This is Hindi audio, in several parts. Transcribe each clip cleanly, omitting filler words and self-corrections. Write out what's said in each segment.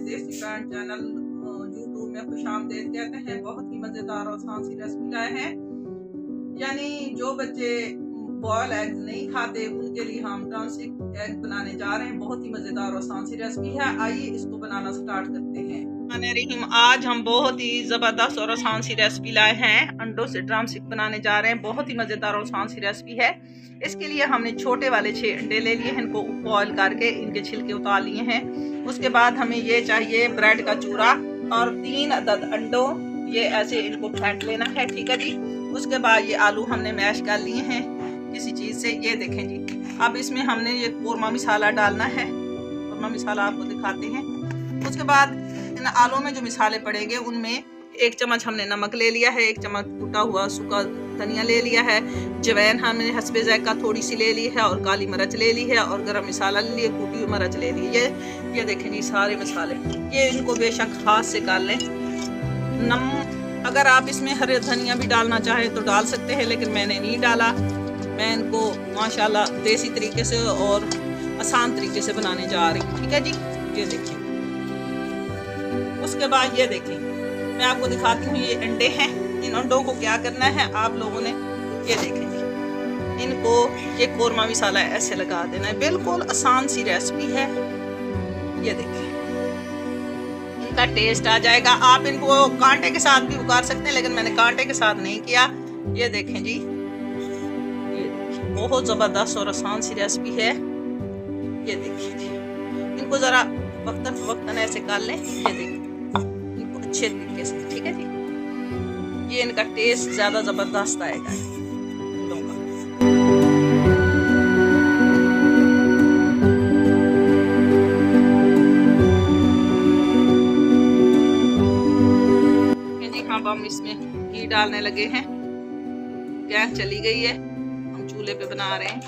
देसी पैंट चैनल यूट्यूब में खुशामदीद कहते हैं। बहुत ही मजेदार और आसान सी रेसिपी लाए हैं। यानी जो बच्चे बॉयल एग नहीं खाते उनके लिए हम ड्रमस्टिक एग बनाने जा रहे हैं। बहुत ही मजेदार और आसान सी रेसिपी है। आइए इसको बनाना स्टार्ट करते हैं। आज हम बहुत ही जबरदस्त और आसान सी रेसिपी लाए हैं। अंडों से ड्रमस्टिक बनाने जा रहे हैं। बहुत ही मजेदार और आसान सी रेसिपी है। इसके लिए हमने छोटे वाले 6 अंडे ले लिए हैं। इनको बॉयल करके इनके छिलके उतार लिए हैं। उसके बाद हमें ये चाहिए ब्रेड का चूरा और 3 अदद अंडों, ये ऐसे इनको फेंट लेना है। ठीक है जी। उसके बाद ये आलू हमने मैश कर लिए हैं किसी चीज से। ये देखें जी। अब इसमें हमने ये कोरमा मसाला डालना है। कोरमा मसाला आपको दिखाते हैं। उसके बाद इन आलू में जो मसाले पड़ेंगे उनमें 1 चम्मच हमने नमक ले लिया है, 1 चम्मच कूटा हुआ सूखा धनिया ले लिया है, जवैन हमने हस्बे ज़ायका थोड़ी सी ले ली है और काली मिर्च ले ली है और गरम मसाला ले लिया, कूटी हुई मिर्च ले ली है। ये देखें जी सारे मसाले। ये इनको बेशक हाथ से कर लें। अगर आप इसमें हरे धनिया भी डालना चाहें तो डाल सकते हैं, लेकिन मैंने नहीं डाला। मैं इनको माशाल्लाह देसी तरीके से और आसान तरीके से बनाने जा रही हूँ। ठीक है जी। ये देखिए। उसके बाद ये देखें, मैं आपको दिखाती हूँ। ये अंडे हैं। इन अंडों को क्या करना है आप लोगों ने, ये देखें जी। इनको ये कोरमा मसाला ऐसे लगा देना है। बिल्कुल आसान सी रेसिपी है। ये देखें, इनका टेस्ट आ जाएगा। आप इनको कांटे के साथ भी उगार सकते हैं, लेकिन मैंने कांटे के साथ नहीं किया। ये देखें जी। बहुत जबरदस्त और आसान सी रेसिपी है। ये देखिए जी। इनको जरा वक्तन ऐसे कर लें। ये देखिए इनको अच्छे तरीके से। ठीक है जी। ये इनका टेस्ट ज्यादा जबरदस्त आएगा। जी हाँ, हम इसमें घी डालने लगे हैं। गैस चली गई है, हम चूल्हे पे बना रहे हैं।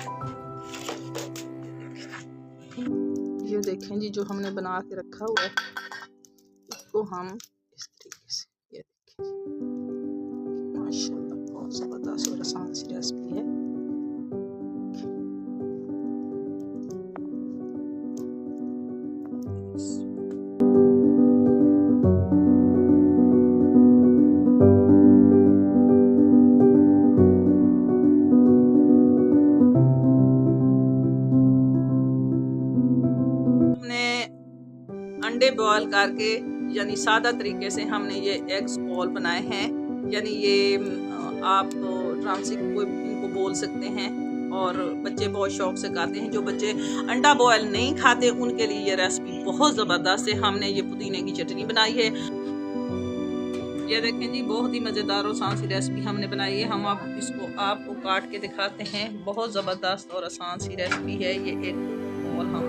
ये देखें जी, जो हमने बना के रखा हुआ है इसको हम इस तरीके से, ये देखें माशाल्लाह बहुत ज़बरदस्त और आसान सी रेसिपी है। अंडे बॉयल करके यानी सादा तरीके से हमने ये एग्स बॉल बनाए हैं। यानी ये आप ड्रमस्टिक को इनको बोल सकते हैं और बच्चे बहुत शौक से खाते हैं। जो बच्चे अंडा बॉयल नहीं खाते उनके लिए ये रेसिपी बहुत ज़बरदस्त है। हमने ये पुदीने की चटनी बनाई है। ये देखें जी, बहुत ही मज़ेदार और आसान सी रेसिपी हमने बनाई है। हम आप इसको आपको काट के दिखाते हैं। बहुत ज़बरदस्त और आसान सी रेसिपी है। ये एक बॉल हम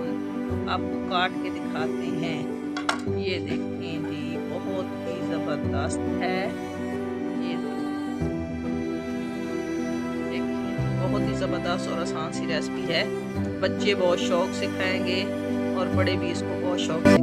आपको काट के दिखाते हैं। ये देखें जी, बहुत ही जबरदस्त है। ये देखें, बहुत ही जबरदस्त और आसान सी रेसिपी है। बच्चे बहुत शौक से खाएंगे और बड़े भी इसको बहुत शौक से